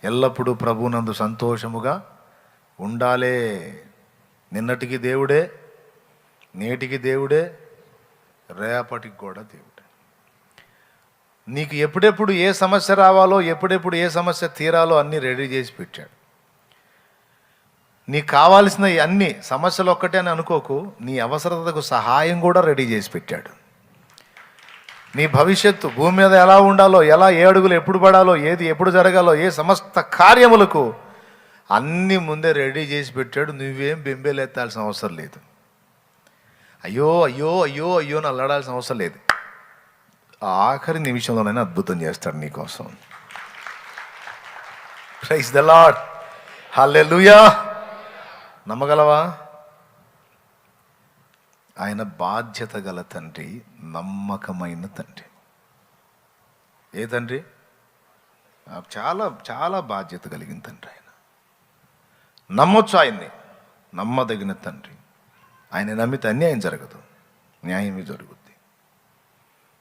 ఎల్లప్పుడూ ప్రభునందు సంతోషముగా ఉండాలే. నిన్నటికి దేవుడే, నేటికి దేవుడే, రేపటికి కూడా దేవుడే. నీకు ఎప్పుడెప్పుడు ఏ సమస్య రావాలో, ఎప్పుడెప్పుడు ఏ సమస్య తీరాలో అన్నీ రెడీ చేసి పెట్టాడు. నీకు కావాల్సిన అన్ని సమస్యలు ఒక్కటే అని అనుకోకు, నీ అవసరతకు సహాయం కూడా రెడీ చేసి పెట్టాడు. నీ భవిష్యత్తు భూమి మీద ఎలా ఉండాలో, ఎలా ఏ అడుగులు ఎప్పుడు పడాలో, ఏది ఎప్పుడు జరగాలో, ఏ సమస్త కార్యములకు అన్నీ ముందే రెడీ చేసి పెట్టాడు. నువ్వేం బెంబేలెత్తాల్సిన అవసరం లేదు. అయ్యో అయ్యో అయ్యో అయ్యో అని అల్లాడాల్సిన అవసరం లేదు. ఆఖరి నిమిషంలోనైనా అద్భుతం చేస్తాడు నీకోసం. ప్రైజ్ ద లార్డ్, హల్లెలూయా. నమ్మగలవా? ఆయన బాధ్యత గల తండ్రి, నమ్మకమైన తండ్రి. ఏ తండ్రి? చాలా చాలా బాధ్యత కలిగిన తండ్రి. ఆయన నమ్మొచ్చు, ఆయన్ని నమ్మదగిన తండ్రి. ఆయన నమ్మితే అన్యాయం జరగదు, న్యాయమే జరుగుద్ది.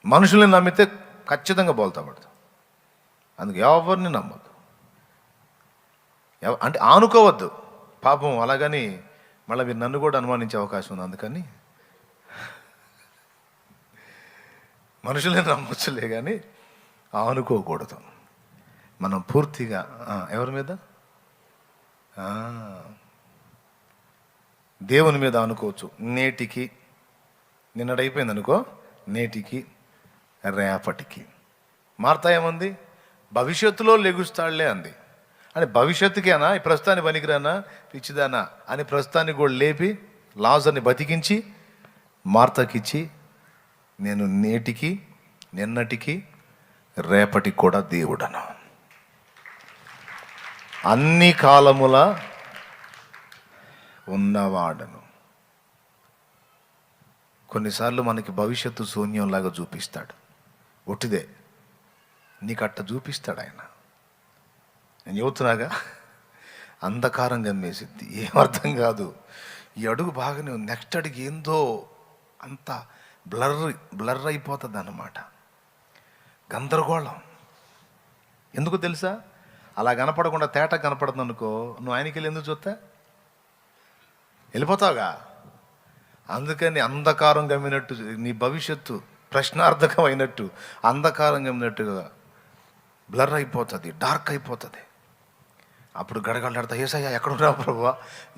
మనుషుల్ని నమ్మితే ఖచ్చితంగా బోల్తా పడతాం. అందుకు ఎవరిని నమ్మద్దు, అంటే ఆనుకోవద్దు. పాపం అలాగని మళ్ళీ మీరు నన్ను కూడా అనుమానించే అవకాశం ఉంది. అందుకని మనుషుల్ని నమ్మొచ్చులే కానీ ఆనుకోకూడదు. మనం పూర్తిగా ఎవరి మీద? దేవుని మీద అనుకోవచ్చు. నేటికి, నిన్నడైపోయింది అనుకో, నేటికి రేపటికి. మార్తా ఏముంది? భవిష్యత్తులో లెగుస్తాడులే అంది. అని భవిష్యత్తుకేనా, ఈ ప్రస్తుతాన్ని పనికిరానా, పిచ్చిదానా అని ప్రస్తుతాన్ని కూడా లేపి లాజర్ని బతికించి మార్తకిచ్చి, నేను నేటికి, నిన్నటికి, రేపటికి కూడా దేవుడను, అన్ని కాలముల ఉన్నవాడను. కొన్నిసార్లు మనకి భవిష్యత్తు శూన్యంలాగా చూపిస్తాడు. ఒట్టిదే నీకు అట్ట చూపిస్తాడు ఆయన. నేను చెబుతున్నాగా, అంధకారం గమ్మేసిద్ది, ఏమర్థం కాదు. ఈ అడుగు బాగానే ఉంది, నెక్స్ట్ అడుగు ఏందో అంత బ్లర్ అయిపోతుంది అన్నమాట. గందరగోళం. ఎందుకు తెలుసా? అలా కనపడకుండా తేట కనపడుతుంది అనుకో, నువ్వు ఆయనకి వెళ్ళి ఎందుకు చూస్తా? వెళ్ళిపోతావుగా. అందుకని అంధకారం గమ్మినట్టు, నీ భవిష్యత్తు ప్రశ్నార్థకం అయినట్టు అంధకారం గమ్మినట్టుగా బ్లర్ అయిపోతుంది, డార్క్ అయిపోతుంది. అప్పుడు గడగడలాడతా, ఏసయ్యా ఎక్కడున్నావు ప్రభువా,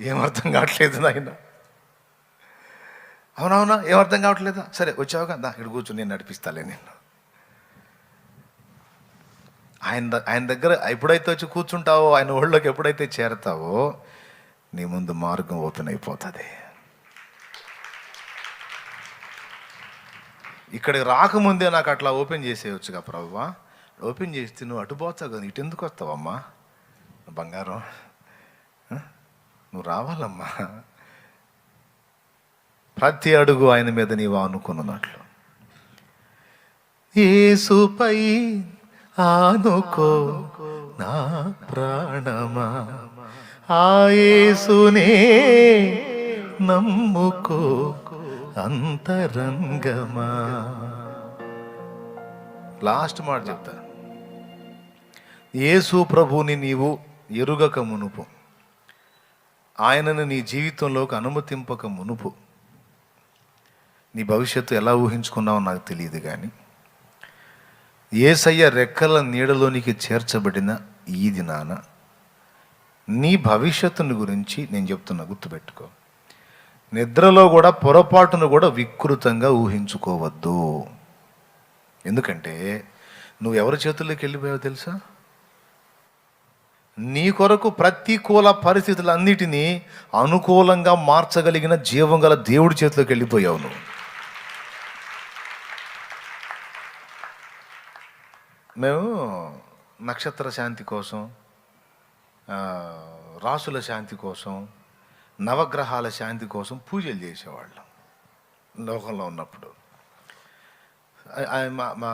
ఏమర్థం కావట్లేదు నాయన. అవునవునా, ఏమర్థం కావట్లేదా? సరే వచ్చావుగా, దా ఇక్కడ కూర్చొని నేను నడిపిస్తాలే నిన్ను. ఆయన దగ్గర ఎప్పుడైతే వచ్చి కూర్చుంటావో, ఆయన ఒళ్ళోకి ఎప్పుడైతే చేరతావో, నీ ముందు మార్గం ఓపెన్ అయిపోతుంది. ఇక్కడికి రాకముందే నాకు అట్లా ఓపెన్ చేసేయచ్చుగా ప్రభువా. ఓపెన్ చేస్తే నువ్వు అటుపోతావు కదా, ఇటు ఎందుకు వస్తావమ్మా బంగారం, నువ్వు రావాలమ్మా. ప్రతి అడుగు ఆయన మీద నీవు అనుకున్నట్లు. యేసుపై ఆనుకో నా ప్రాణమా, ఆ యేసునే నమ్ముకో అంతరంగమా. లాస్ట్ మాట చెప్తా. యేసు ప్రభుని నీవు ఎరుగక మునుపు, ఆయనను నీ జీవితంలోకి అనుమతింపక మునుపు, నీ భవిష్యత్తు ఎలా ఊహించుకున్నావో నాకు తెలియదు. కానీ యేసయ్య రెక్కల నీడలోనికి చేర్చబడిన ఈ దినాన నీ భవిష్యత్తుని గురించి నేను చెప్తున్నా, గుర్తుపెట్టుకో. నిద్రలో కూడా పొరపాటును కూడా వికృతంగా ఊహించుకోవద్దు. ఎందుకంటే నువ్వు ఎవరి చేతుల్లోకి వెళ్ళిపోయావో తెలుసా? నీ కొరకు ప్రతికూల పరిస్థితులన్నిటినీ అనుకూలంగా మార్చగలిగిన జీవం గల దేవుడి చేతిలోకి వెళ్ళిపోయావు నువ్వు. మేము నక్షత్ర శాంతి కోసం, రాసుల శాంతి కోసం, నవగ్రహాల శాంతి కోసం పూజలు చేసేవాళ్ళం లోకంలో ఉన్నప్పుడు. మా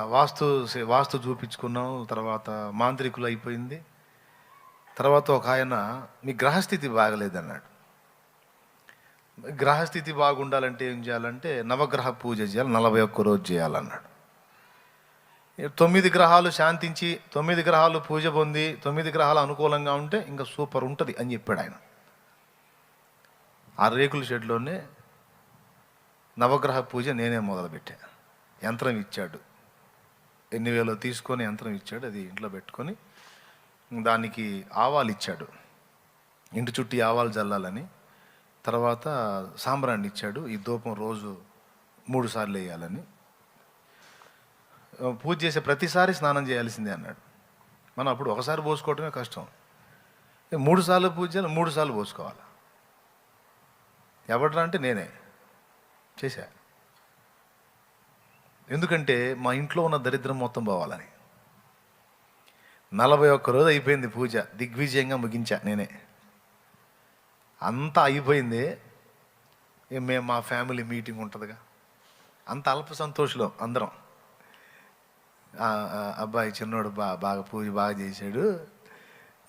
వాస్తు చూపించుకున్నాం. తర్వాత మాంత్రికులు అయిపోయింది. తర్వాత ఒక ఆయన, మీ గ్రహస్థితి బాగలేదన్నాడు. గ్రహస్థితి బాగుండాలంటే ఏం చేయాలంటే నవగ్రహ పూజ చేయాలి, 41 రోజు చేయాలన్నాడు. 9 గ్రహాలు శాంతించి 9 గ్రహాలు పూజ పొంది 9 గ్రహాలు అనుకూలంగా ఉంటే ఇంకా సూపర్ ఉంటుంది అని చెప్పాడు ఆయన. ఆ రేకుల షెడ్లోనే నవగ్రహ పూజ నేనే మొదలుపెట్టా. యంత్రం ఇచ్చాడు, ఎన్ని వేలో తీసుకొని యంత్రం ఇచ్చాడు. అది ఇంట్లో పెట్టుకొని దానికి ఆవాలు ఇచ్చాడు, ఇంటి చుట్టూ ఆవాలు జల్లాలని. తర్వాత సాంబ్రాన్ని ఇచ్చాడు, ఈ ధూపం రోజు 3 సార్లు వేయాలని. పూజ చేసే ప్రతిసారి స్నానం చేయాల్సిందే అన్నాడు. మనం అప్పుడు ఒకసారి పోసుకోవటమే కష్టం, 3 సార్లు పూజ చేయాలి, 3 సార్లు పోసుకోవాలి. ఎవడరా అంటే నేనే చేశా. ఎందుకంటే మా ఇంట్లో ఉన్న దరిద్రం మొత్తం పోవాలని. 41 రోజు అయిపోయింది పూజ, దిగ్విజయంగా ముగించా నేనే. అంతా అయిపోయింది. మేము మా ఫ్యామిలీ మీటింగ్ ఉంటుందిగా, అంత అల్ప సంతోషంలో అందరం. అబ్బాయి చిన్నోడు బాగా పూజ బాగా చేశాడు,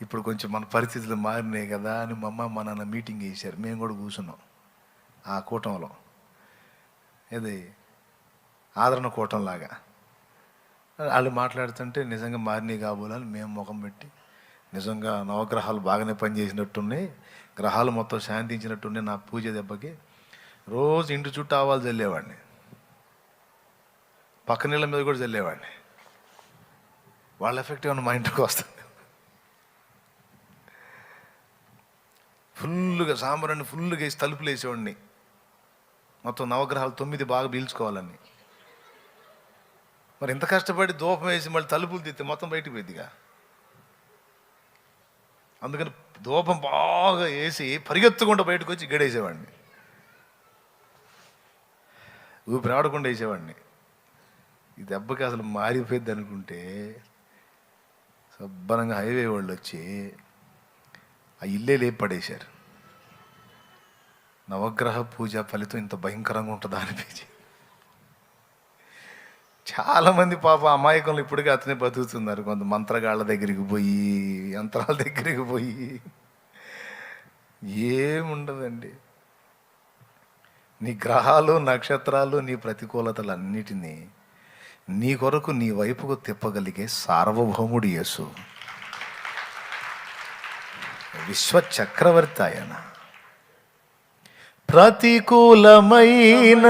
ఇప్పుడు కొంచెం మన పరిస్థితులు మారినాయి కదా అని మా అమ్మ మా నాన్న మీటింగ్ చేశారు. మేము కూడా కూర్చున్నాం ఆ కూటంలో, ఇది ఆదరణ కూటంలాగా. వాళ్ళు మాట్లాడుతుంటే నిజంగా మారినాయి కాబోలని మేము ముఖం పెట్టి, నిజంగా నవగ్రహాలు బాగానే పనిచేసినట్టున్నాయి, గ్రహాలు మొత్తం శాంతించినట్టున్నాయి. నా పూజ దెబ్బకి రోజు ఇంటి చుట్టూ ఆవాలు చల్లేవాడిని, పక్క నీళ్ళ మీద కూడా చల్లేవాడిని. వాళ్ళ ఎఫెక్ట్ ఏమన్నా మా ఇంటికి వస్తుంది. ఫుల్గా సాంబారాన్ని ఫుల్గా వేసి తలుపులు వేసేవాడిని, మొత్తం నవగ్రహాలు 9 బాగా పీల్చుకోవాలని. మరి ఇంత కష్టపడి ధూపం వేసి మళ్ళీ తలుపులు తీస్తే మొత్తం బయటికి పోయిద్దిగా. అందుకని ధూపం బాగా వేసి పరిగెత్తకుండా బయటకు వచ్చి గడేసేవాడిని, ఊపిరి ఆడకుండా వేసేవాడిని. ఈ దెబ్బకి అసలు మారిపోయింది అనుకుంటే శుభ్రంగా హైవే వాళ్ళు వచ్చి ఆ ఇల్లే లేపి పడేశారు. నవగ్రహ పూజ ఫలితం ఇంత భయంకరంగా ఉంటుందా అనిపించి చాలామంది పాప అమాయకంలో ఇప్పటికీ అతనే బతుకుతున్నారు. కొంత మంత్రగాళ్ళ దగ్గరికి పోయి, యంత్రాల దగ్గరికి పోయి ఏముండదండి. నీ గ్రహాలు నక్షత్రాలు నీ ప్రతికూలతలన్నిటినీ నీ కొరకు నీ వైపుకు తిప్పగలిగే సార్వభౌముడు యేసు, విశ్వచక్రవర్తి ఆయన. ప్రతికూలమైన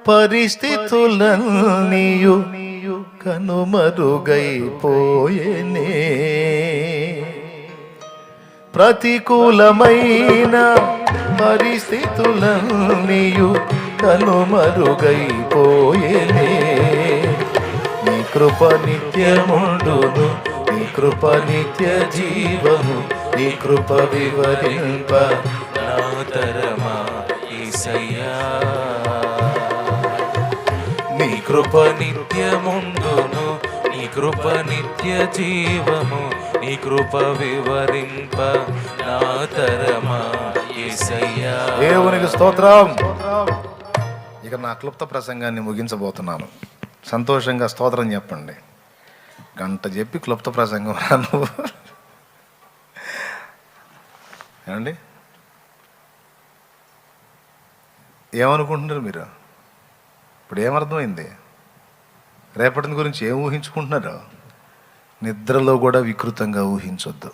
పరిస్థితులన్నీయు కనుమరుగైపోయేనే. ప్రతికూలమైన పరిస్థితులన్నీయు కనుమరుగైపోయేనే. నీ కృప నిత్యముండును, నీ కృప నిత్య జీవము, నీ కృప వివరింప నా తరమా యేసయ్యా. నీ కృప నిత్యముండును, నీ కృప నిత్య జీవము, నీ కృప వివరింప నా తరమా యేసయ్యా. దేవునికి స్తోత్రం. ఇక నా క్లుప్త ప్రసంగాన్ని ముగించబోతున్నాను. సంతోషంగా స్తోత్రం చెప్పండి. గంట చెప్పి క్లుప్త ప్రసంగం రాను ఏమండి? ఏమనుకుంటున్నారు మీరు? ఇప్పుడు ఏమర్థమైంది? రేపటి గురించి ఏం ఊహించుకుంటున్నారు? నిద్రలో కూడా వికృతంగా ఊహించొద్దు.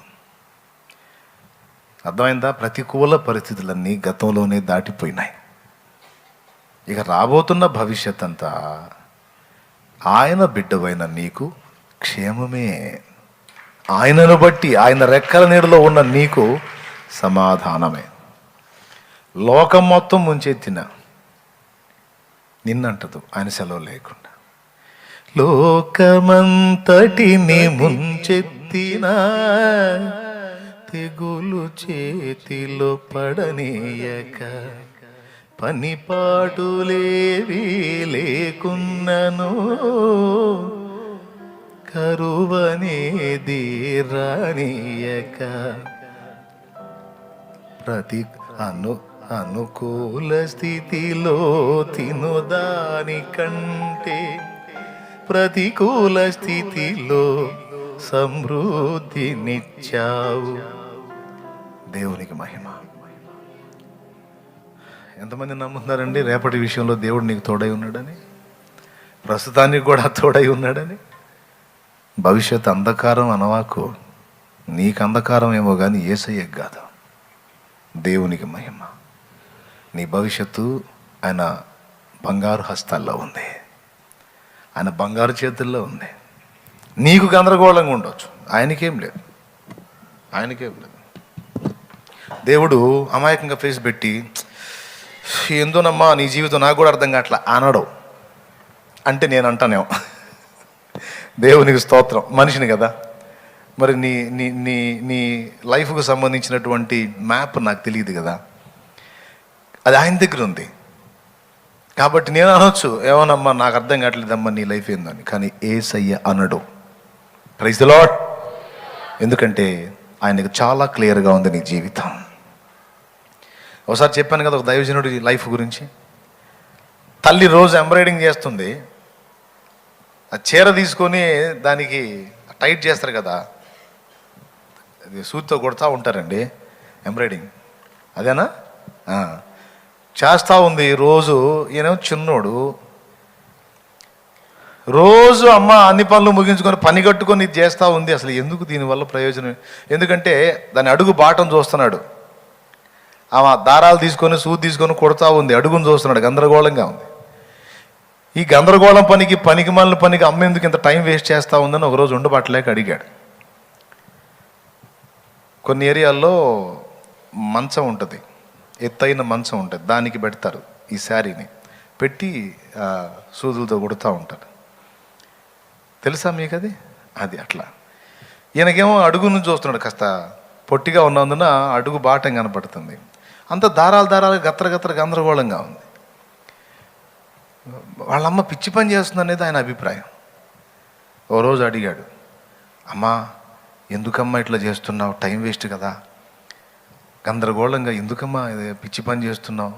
అర్థమైందా? ప్రతికూల పరిస్థితులన్నీ గతంలోనే దాటిపోయినాయి. ఇక రాబోతున్న భవిష్యత్ అంతా ఆయన బిడ్డవైన నీకు క్షేమమే. ఆయనను బట్టి, ఆయన రెక్కల నీడలో ఉన్న నీకు సమాధానమే. లోకం మొత్తం ముంచెత్తిన నిన్నంటదు ఆయన సెలవు లేకుండా. లోకమంతటిని ముంచెత్తిన తెగులు చేతిలో పడనీయక, పనిపాటులేవి లేకున్నను కరువనేది రానియక, ప్రతి అనుకూల స్థితిలో తినుదాని కంటే ప్రతికూల స్థితిలో సమృద్ధినిచ్చావు. దేవునికి మహిమ. ఎంతమంది నమ్ముతున్నారండి రేపటి విషయంలో దేవుడు నీకు తోడై ఉన్నాడని? ప్రస్తుతానికి కూడా తోడై ఉన్నాడని. భవిష్యత్తు అంధకారం అనవాకు. నీకు అంధకారం ఏమో కానీ యేసయ్యకు కాదు. దేవునికి మహిమ. నీ భవిష్యత్తు ఆయన బంగారు హస్తాల్లో ఉంది, ఆయన బంగారు చేతుల్లో ఉంది. నీకు గందరగోళంగా ఉండొచ్చు, ఆయనకేం లేదు. దేవుడు అమాయకంగా ఫేస్ పెట్టి ఏందోనమ్మా నీ జీవితం నాకు కూడా అర్థం కావట్లా అనడు అంటే నేను అంటానేమో. దేవునికి స్తోత్రం. మనిషిని కదా, మరి నీ నీ నీ నీ లైఫ్కు సంబంధించినటువంటి మ్యాప్ నాకు తెలియదు కదా, అది ఆయన దగ్గర ఉంది. కాబట్టి నేను అనొచ్చు, ఏమోనమ్మా నాకు అర్థం కావట్లేదమ్మా నీ లైఫ్ ఏందని. కానీ యేసయ్య అనడు. Praise the Lord. ఎందుకంటే ఆయనకు చాలా క్లియర్గా ఉంది నీ జీవితం. ఒకసారి చెప్పాను కదా ఒక దైవజనుడి లైఫ్ గురించి. తల్లి రోజు ఎంబ్రాయిడింగ్ చేస్తుంది, ఆ చీర తీసుకొని దానికి టైట్ చేస్తారు కదా, అది సూదితో కొడతా ఉంటారండి ఎంబ్రాయిడింగ్, అదేనా? చేస్తూ ఉంది రోజు. ఈయన చిన్నోడు, రోజు అమ్మ అన్ని పనులు ముగించుకొని పని కట్టుకొని ఇది చేస్తూ ఉంది. అసలు ఎందుకు దీనివల్ల ప్రయోజనం? ఎందుకంటే దాని అడుగు బాటం చూస్తున్నాడు. ఆమె దారాలు తీసుకొని సూది తీసుకొని కొడతా ఉంది, అడుగును చూస్తున్నాడు. గందరగోళంగా ఉంది. ఈ గందరగోళం పనికి మాలిన పనికి అమ్మ ఎందుకు ఇంత టైం వేస్ట్ చేస్తూ ఉందని ఒకరోజు ఉండబట్టలేక అడిగాడు. కొన్ని ఏరియాల్లో మంచం ఉంటుంది, ఎత్తైన మంచం ఉంటుంది, దానికి పెడతారు ఈ శారీని పెట్టి సూదులతో కొడుతూ ఉంటారు. తెలుసా మీకు అది? అది అట్లా. ఈయనకేమో అడుగును చూస్తున్నాడు, కాస్త పొట్టిగా ఉన్నందున అడుగు బాటం కనపడుతుంది. అంత దారాలు గత్ర గందరగోళంగా ఉంది. వాళ్ళమ్మ పిచ్చి పని చేస్తుంది అనేది ఆయన అభిప్రాయం. ఓ రోజు అడిగాడు, అమ్మా ఎందుకమ్మా ఇట్లా చేస్తున్నావు? టైం వేస్ట్ కదా, గందరగోళంగా ఎందుకమ్మా పిచ్చి పని చేస్తున్నావు?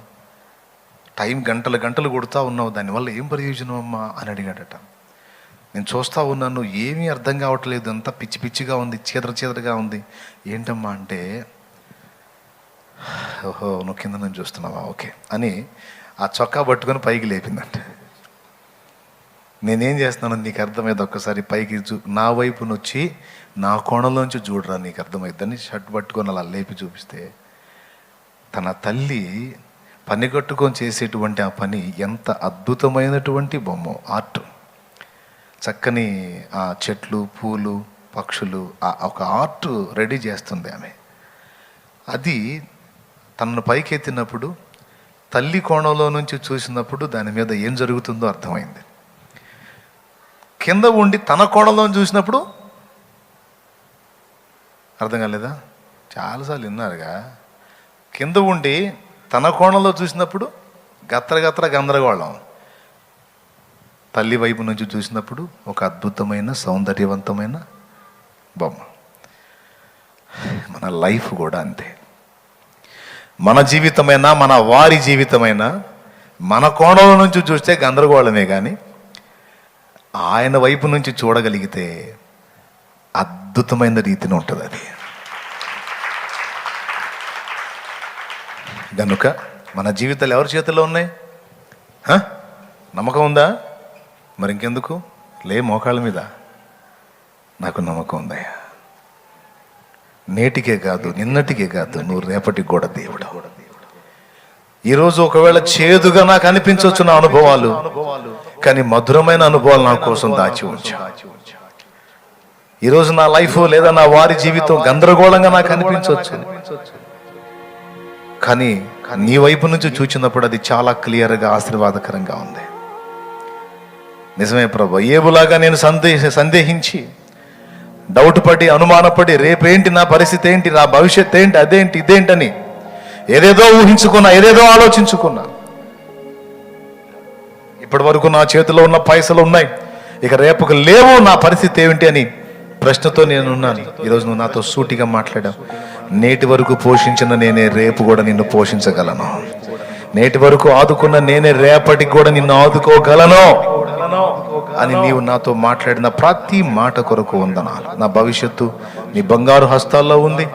టైం గంటలు కొడుతూ ఉన్నావు, దానివల్ల ఏం ప్రయోజనం అమ్మా అని అడిగాడట. నేను చూస్తూ ఉన్నాను, ఏమీ అర్థం కావట్లేదు, అంతా పిచ్చిగా ఉంది, చీదరగా ఉంది. ఏంటమ్మా అంటే, ఓహో నువ్వు కింద నుంచి చూస్తున్నావా, ఓకే అని ఆ చొక్కా పట్టుకొని పైకి లేపిందంట. నేనేం చేస్తున్నాను నీకు అర్థమైంది, ఒక్కసారి పైకి నా వైపు నుంచి నా కోణంలోంచి చూడరా నీకు అర్థమైద్దని షర్ట్ పట్టుకొని అలా లేపి చూపిస్తే, తన తల్లి పని కట్టుకొని చేసేటువంటి ఆ పని ఎంత అద్భుతమైనటువంటి బొమ్మ, ఆర్ట్. చక్కని ఆ చెట్లు, పూలు, పక్షులు, ఒక ఆర్ట్ రెడీ చేస్తుంది ఆమె. అది తనను పైకెత్తినప్పుడు, తల్లి కోణంలో నుంచి చూసినప్పుడు దాని మీద ఏం జరుగుతుందో అర్థమైంది. కింద ఉండి తన కోణంలో చూసినప్పుడు అర్థం కాలేదా? చాలాసార్లు విన్నారుగా. కింద ఉండి తన కోణంలో చూసినప్పుడు గత్ర గందరగోళం, తల్లి వైపు నుంచి చూసినప్పుడు ఒక అద్భుతమైన సౌందర్యవంతమైన బొమ్మ. మన లైఫ్ కూడా అంతే. మన జీవితమైనా మన వారి జీవితమైనా మన కోణంలో నుంచి చూస్తే గందరగోళమే, కానీ ఆయన వైపు నుంచి చూడగలిగితే అద్భుతమైన రీతిని ఉంటుంది అది. కనుక మన జీవితాలు ఎవరి చేతుల్లో ఉన్నాయి? నమ్మకం ఉందా? మరి ఇంకెందుకు లే మోకాళ్ళ మీద. నాకు నమ్మకం ఉందయ్యా, నేటికే కాదు, నిన్నటికే కాదు, నువ్వు రేపటికి కూడా దేవుడు. ఈరోజు ఒకవేళ చేదుగా నాకు అనిపించవచ్చు నా అనుభవాలు, కానీ మధురమైన అనుభవాలు నా కోసం దాచి ఉంచా. ఈరోజు నా లైఫ్ లేదా నా వారి జీవితం గందరగోళంగా నాకు అనిపించవచ్చు, కానీ నీ వైపు నుంచి చూచినప్పుడు అది చాలా క్లియర్గా ఆశీర్వాదకరంగా ఉంది. నిజమే ప్రభు, ఏబులాగా నేను సందేహించి డౌట్ పడి అనుమానపడి రేపేంటి నా పరిస్థితి ఏంటి, నా భవిష్యత్ ఏంటి, అదేంటి ఇదేంటని ఏదేదో ఊహించుకున్నా, ఏదేదో ఆలోచించుకున్నా. ఇప్పటి వరకు నా చేతిలో ఉన్న పైసలు ఉన్నాయి, ఇక రేపుకు లేవు, నా పరిస్థితి ఏమిటి అని ప్రశ్నతో నేనున్నాను. ఈరోజు నువ్వు నాతో సూటిగా మాట్లాడావు. నేటి వరకు పోషించిన నేనే రేపు కూడా నిన్ను పోషించగలను. నేటి వరకు ఆదుకున్న నేనే రేపటికి కూడా నిన్ను ఆదుకోగలను అని నీవు నాతో మాట్లాడిన ప్రతి మాట కొరకు వందనాలు. నా భవిష్యత్తు నీ బంగారు హస్తాల్లో ఉంది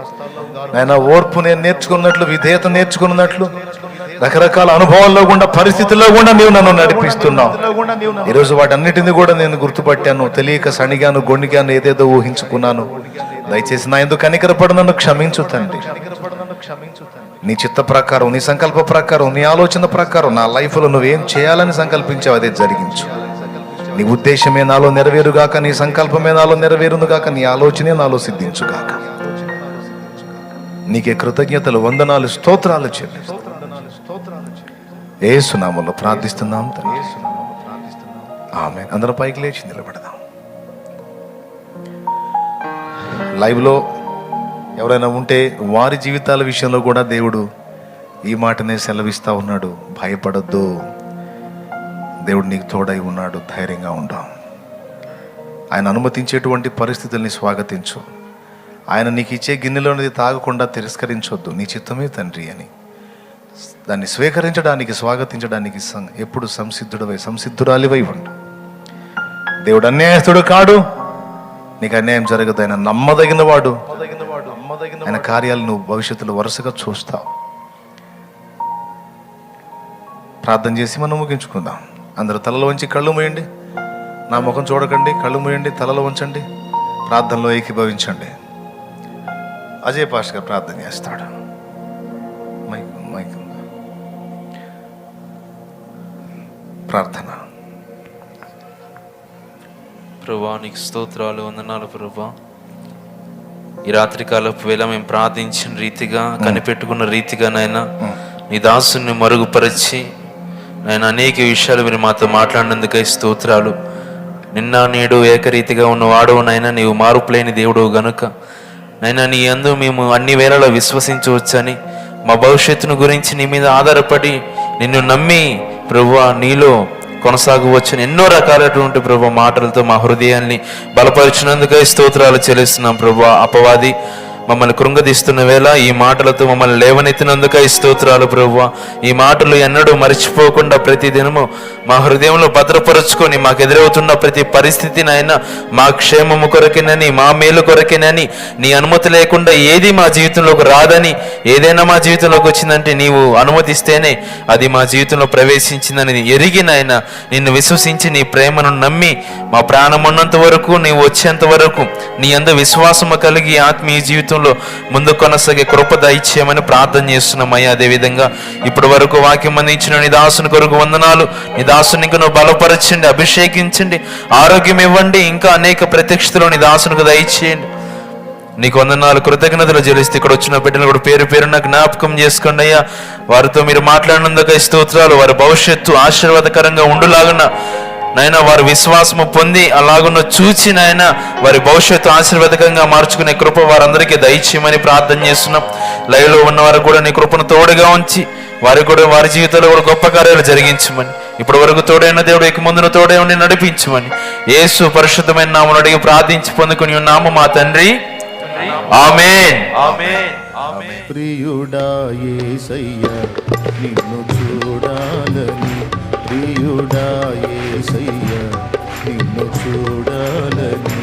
నాయన. ఓర్పు నేను నేర్చుకున్నట్లు, విధేయత నేర్చుకున్నట్లు, రకరకాల అనుభవాల్లో గుండా, పరిస్థితుల్లో కూడా నీవు నన్ను నడిపిస్తున్నావు. ఈరోజు వాటన్నిటిని కూడా నేను గుర్తుపట్టాను. తెలియక సణిగాను, గొణిగాను, ఏదేదో ఊహించుకున్నాను. దయచేసి నా ఎందుకు కనికరపడి నన్ను క్షమించు తండ్రి. నీ చిత్త ప్రకారం, నీ సంకల్ప ప్రకారం, నీ ఆలోచన ప్రకారం నా లైఫ్లో నువ్వేం చేయాలని సంకల్పించావు అదే జరిగించు. నీ ఉద్దేశమే నాలో నెరవేరుగాక, నీ సంకల్పమే నాలో నెరవేరునుగాక, నీ ఆలోచనే నాలో సిద్ధించుగాక. నీకే కృతజ్ఞతలు, వందనాలు, స్తోత్రాలు చెల్లిస్తున్నాను. యేసు నామములో ప్రార్థిస్తున్నాం తండ్రి. ఆమేన్. అందరం పైకి లేచి నిలబడదాం. లైవ్లో ఎవరైనా ఉంటే వారి జీవితాల విషయంలో కూడా దేవుడు ఈ మాటనే సెలవిస్తా ఉన్నాడు. భయపడొద్దు, దేవుడు నీకు తోడై ఉన్నాడు, ధైర్యంగా ఉండాం. ఆయన అనుమతించేటువంటి పరిస్థితుల్ని స్వాగతించు. ఆయన నీకు ఇచ్చే గిన్నెలోనిది తాగకుండా తిరస్కరించొద్దు. నీ చిత్తమే తండ్రి అని దాన్ని స్వీకరించడానికి, స్వాగతించడానికి ఎప్పుడు సంసిద్ధురాలివై ఉండు. దేవుడు అన్యాయస్తుడు కాడు, నీకు అన్యాయం జరగదు. ఆయన నమ్మదగిన వాడు. ఆయన కార్యాలు నువ్వు భవిష్యత్తులో వరుసగా చూస్తావు. ప్రార్థన చేసి మనం ముగించుకుందాం. అందరూ తలలో వంచి కళ్ళు మూయండి. నా ముఖం చూడకండి, కళ్ళు మూయండి, తలలో ఉంచండి. ప్రార్థనలో ఏకీభవించండి. అజయ్ పాష్ గారు ప్రార్థన చేస్తాడు. మైక్ ప్రార్థన. ప్రభువా, నీకు స్తోత్రాలు, వందనాలు ప్రభువా. ఈ రాత్రికాలపు వేళ మేము ప్రార్థించిన రీతిగా, కనిపెట్టుకున్న రీతిగా నాయన నీ దాసుని మరుగుపరిచి నాయన అనేక విషయాలు మీరు మాతో మాట్లాడినందుకై స్తోత్రాలు. నిన్న నేడు ఏకరీతిగా ఉన్నవాడు నాయన, నీవు మారుపులేని దేవుడు గనుక నైనా నీ యందు మేము అన్ని వేళలో విశ్వసించవచ్చని, మా భవిష్యత్తును గురించి నీ మీద ఆధారపడి నిన్ను నమ్మి ప్రభువా నీలో కొనసాగవచ్చని ఎన్నో రకాలైనటువంటి ప్రభు మాటలతో మా హృదయాన్ని బలపరిచినందుకై స్తోత్రాలు చెల్లిస్తున్నాం ప్రభువా. అపవాది మమ్మల్ని కృంగదీస్తున్న వేళ ఈ మాటలతో మమ్మల్ని లేవనెత్తినందుకై స్తోత్రాలు ప్రభువా. ఈ మాటలు ఎన్నడూ మర్చిపోకుండా ప్రతి దినము మా హృదయంలో భద్రపరుచుకొని మాకు ఎదురవుతున్న ప్రతి పరిస్థితిని అయినా మా క్షేమము కొరకేనని, మా మేలు కొరకేనని, నీ అనుమతి లేకుండా ఏది మా జీవితంలోకి రాదని, ఏదైనా మా జీవితంలోకి వచ్చిందంటే నీవు అనుమతిస్తేనే అది మా జీవితంలో ప్రవేశించిందని ఎరిగినైనా నిన్ను విశ్వసించి నీ ప్రేమను నమ్మి మా ప్రాణం ఉన్నంత వరకు, నీవు వచ్చేంత వరకు నీ అందు విశ్వాసము కలిగి ఆత్మీయ జీవితం ముందు కొనసాగే కృప దయచేయమని ప్రార్థన చేస్తున్నామయ్యా. అదేవిధంగా ఇప్పటి వరకు వాక్యం అందించిన నీ దాసుని కొరకు వందనాలు. నీ దాసుని నువ్వు బలపరచండి, అభిషేకించండి, ఆరోగ్యం ఇవ్వండి. ఇంకా అనేక ప్రత్యక్షతలు నీ దాసునికి దయచేయండి. నీకు వందనాలు, కృతజ్ఞతలు చెల్లిస్తే ఇక్కడ వచ్చిన బిడ్డలు కూడా పేరు పేరు నాకు జ్ఞాపకం చేసుకోండి అయ్యా. వారితో మీరు మాట్లాడినందుకు స్తోత్రాలు. వారి భవిష్యత్తు ఆశీర్వాదకరంగా ఉండులాగున నైనా వారి విశ్వాసము పొంది అలాగున్న చూచి నాయన వారి భవిష్యత్తు ఆశీర్వాదకంగా మార్చుకునే కృప వారందరికీ దయచేయమని ప్రార్థన చేస్తున్నాం. లైవ్లో ఉన్న వారు కూడా నీ కృపను తోడుగా ఉంచి వారికి కూడా వారి జీవితంలో కూడా గొప్ప కార్యాలు జరిగించమని, ఇప్పటి వరకు తోడైన దేవుడు ఇక ముందును తోడే ఉండి నడిపించమని యేసు పరిశుద్ధమైన నామమున అడిగి ప్రార్థించి పొందుకుని ఉన్నాము మా తండ్రి. ఆమేన్. ఆమేన్. ఆమేన్. ప్రియుడా యేసయ్యా నిన్ను చూడాలని, ప్రియుడా యేసయ్యా నిన్ను చూడాలని,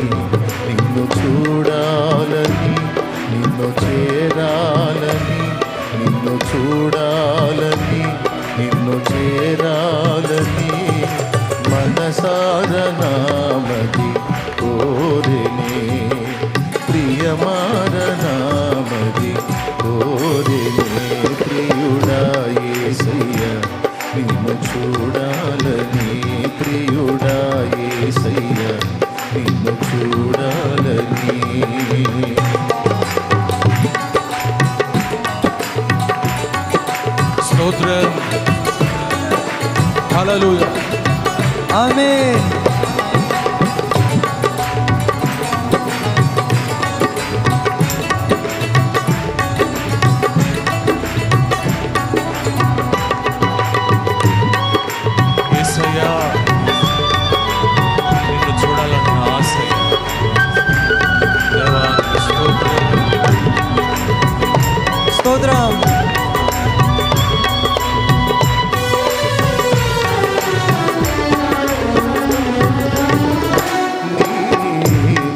నిన్ను చూడాలని, నిన్ను చేరాలని, నిన్ను చూడాలని, నిన్ను చేరాలని మనసారనామది కోరినే, ప్రియమారనామది కోరినే. ప్రియుడా యేసయ్యా నిన్ను చూడాలని, ప్రియుడా యేసయ్యా నిన్ను చూడాలని. స్తోత్రం. హల్లెలూయా. ఆమేన్. యేసయ్యా నిన్ను చూడాలని ఆశ. దేవా స్తోత్రం. స్తోత్రం.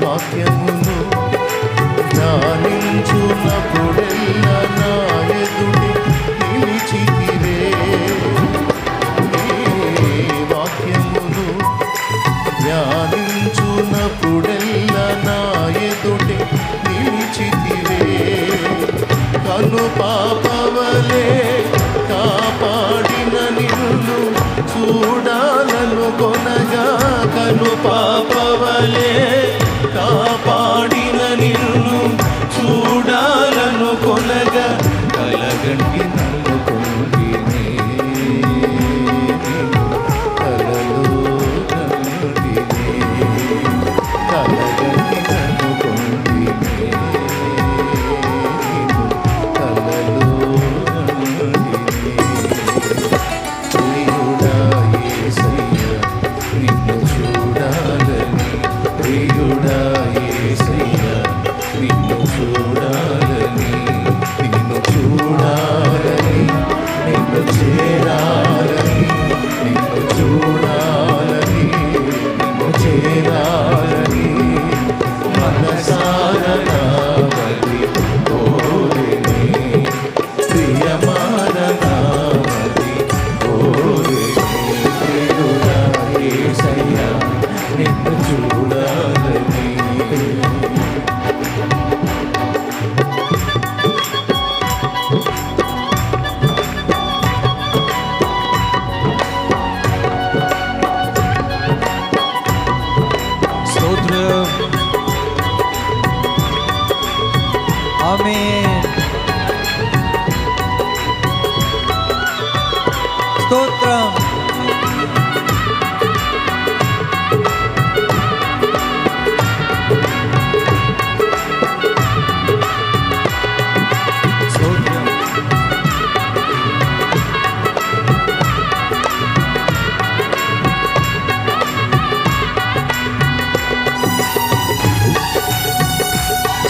వాక్యమును ధ్యానించున్నప్పుడెల్లా నా ఎదుటి నిలిచితివే, కను పాపవలే కాపాడిన నిన్ను చూడాలను కొనగా, కను పాపవలే కాపాడిన నిన్ను చూడాలను కొనగా, కలగంటి నన్ను కొంటినే కలలో కంటినే, కలగంటి నన్ను కొంటినే కలలో ప్రియుడా యేసయ్య నిన్ను చూడాలని, ప్రియుడా యేసయ్య నిన్ను చూడాలని, నిన్ను చూడాలని, నిన్ను చేరాలని, నిన్ను చూడాలని, నిన్ను చేరాలని మనసారా నా బలి కోరెనే, ప్రియమార నా బలి కోరెనే, ప్రియుడా యేసయ్య నిన్ను చూడాలని. స్తోత్రం. ఆమేన్. స్తోత్రం. స్తోత్రం.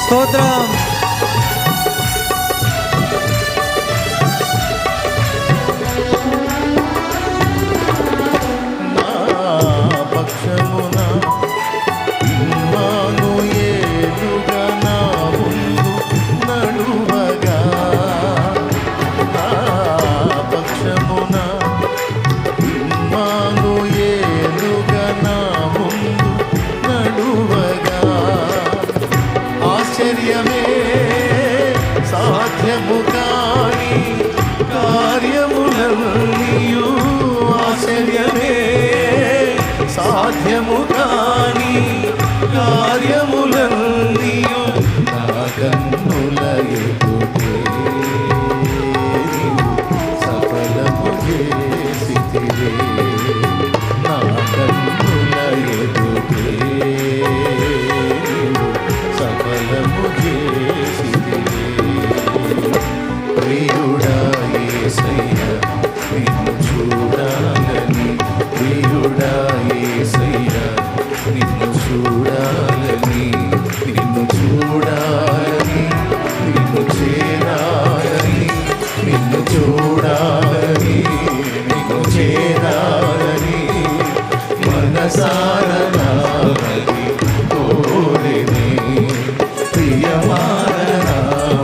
స్తోత్రం. నా పక్షమున ఇమ్మానుయేలుగా నా ముందు నడువగా, నా పక్షమున ఇమ్మానుయేలుగా నా ముందు నడువగా, ఆశ్చర్యమే సాధ్యము కాని కార్యములన్నీయు, ఆశ్చర్యమే సాధ్యము కాని కార్యములన్నీయు నా కన్నుల ఎదుటే సఫలము చేసితివే, నా కన్నుల ఎదుటే సఫలము చేసితివే. ప్రియుడా యేసయ్య నిన్ను చూడాలని, ప్రియుడా యేసయ్య నిన్ను చూడాలని, నిన్ను చూడాలని, నిన్ను చేరాలని, నిన్ను చూడాలని, నిన్ను చేరాలని మనసారా నా బలి కోరెనే, ప్రియమార నా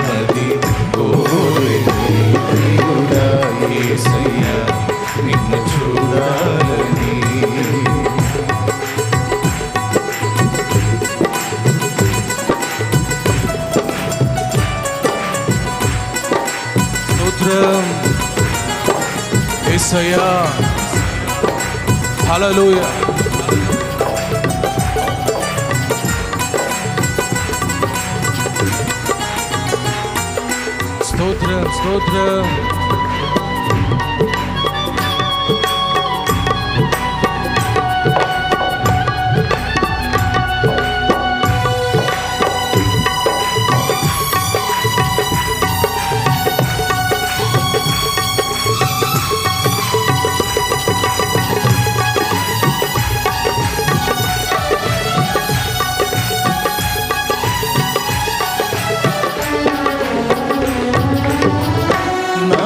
బలి కోరెనే, ప్రియుడా యేసయ్య నిన్ను చూడాలని. స్తోత్రం. యేసయ్యా. హల్లెలూయా. స్తోత్రం. స్తోత్రం. నా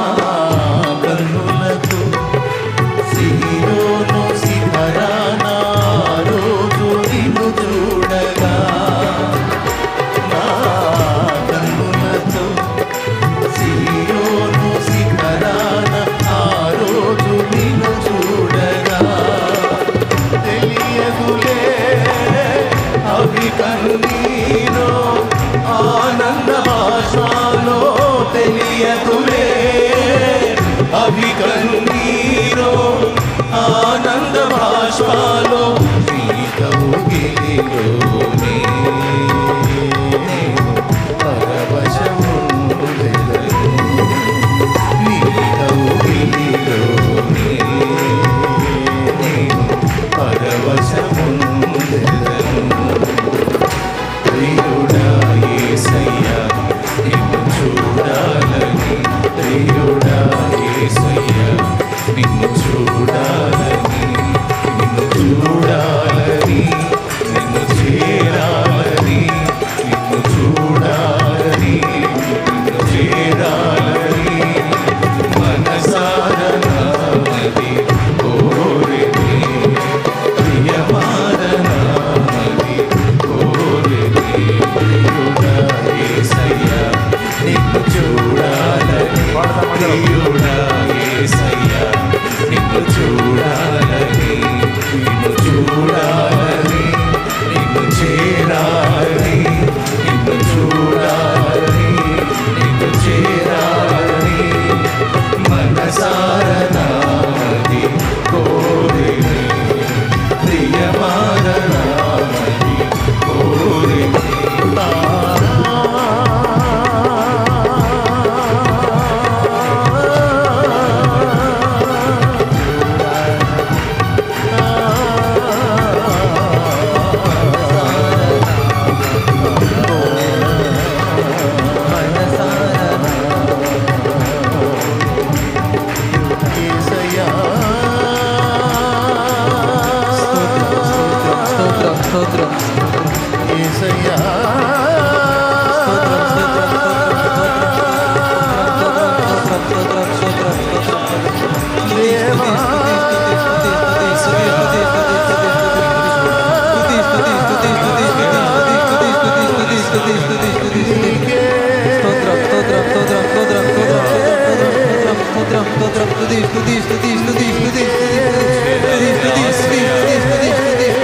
స్తుతి స్తుతి స్తుతి స్తుతి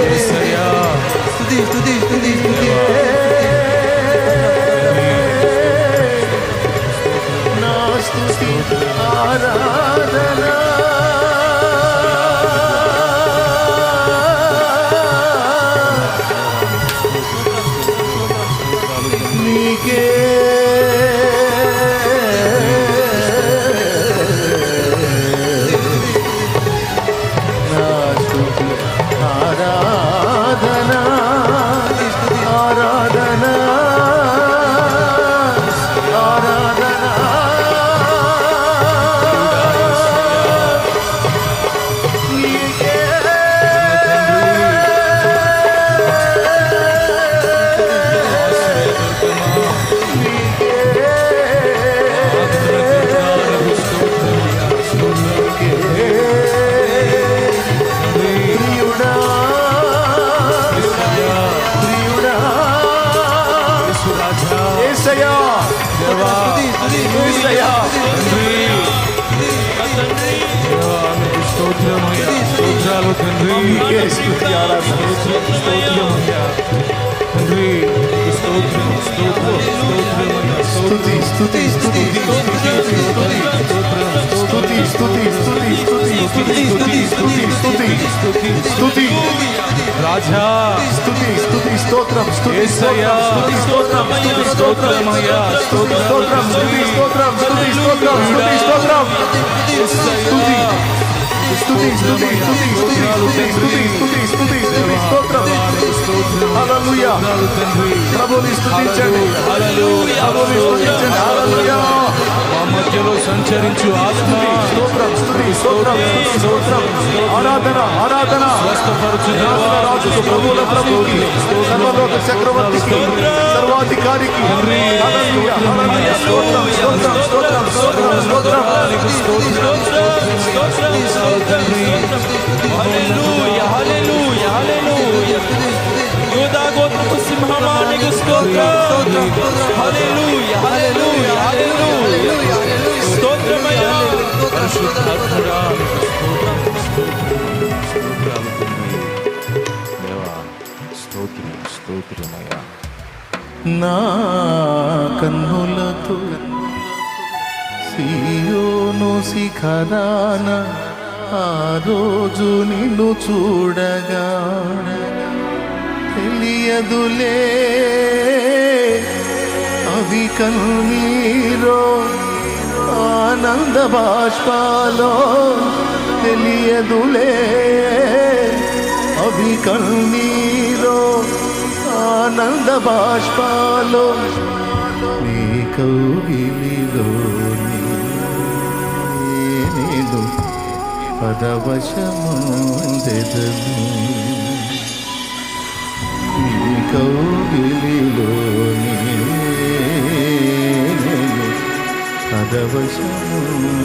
యేసయ్యా స్తుతి స్తుతి స్తుతి స్తుతి నా స్తుతి ఆరాధన నీకే నా స్తుతి ఆరాధన ఆరాధన ఆరాధన నీకే ప్రియుడా ప్రియుడా యేసయ్యా యేసయ్యా స్తోత్రాలు తండ్రి నీకే స్తుతి ఆరాధన తండ్రి స్తోత్రం స్తోత్రం స్తుతి స్తుతి స్తుతి స్తుతి స్తుతి స్తుతి స్తుతి స్తుతి స్తుతి స్తుతి రాజా స్తుతి స్తుతి స్తోత్రం స్తుతి యేసయ్యా స్తుతి స్తోత్రం స్తుతి స్తోత్రమయ్యా స్తుతి స్తోత్రం స్తుతి స్తోత్రం స్తుతి స్తోత్రం స్తుతి స్తోత్రం స్తుతి స్తుతి స్తుతి స్తుతి స్తుతి స్తుతి స్తుతి స్తుతి స్తోత్రం హల్లెలూయా ప్రభుని స్తుతించండి ప్రభుని స్తుతించండి హల్లెలూయా మా మధ్యలో సంచరించు ఆత్మ స్తోత్రం స్తుతి స్తోత్రం స్తోత్రం ఆరాధన ఆరాధన స్వస్థపరచు రాజుకు ప్రభువుల ప్రభువుకి సర్వలోక చక్రవర్తికి సర్వాధికారికి హల్లెలూయా హల్లెలూయా స్తోత్రం స్తోత్రం స్తోత్రం స్తోత్రం స్తోత్రం హల్లెలూయా హల్లెలూయా హల్లెలూయా యోధా గోత్రపు సింహమా నీకు స్తోత్రం హల్లెలూయా హల్లెలూయా హల్లెలూయా స్తోత్రమయ్యా పరిశుద్ధాత్మడా స్తోత్రమయ్యా నా కన్నులతో సీయోను శిఖరాన ఆ రోజు నిన్ను చూడగా తెలియదులే అవి కన్నీరో ఆనంద బాష్పాలో తెలియదులే అవి కన్నీరో ఆనంద బాష్పాలో నీ కౌగిలిలోని నేను పరవశముందెదను నీ కౌగిలిలోని నేను పరవశముందెదను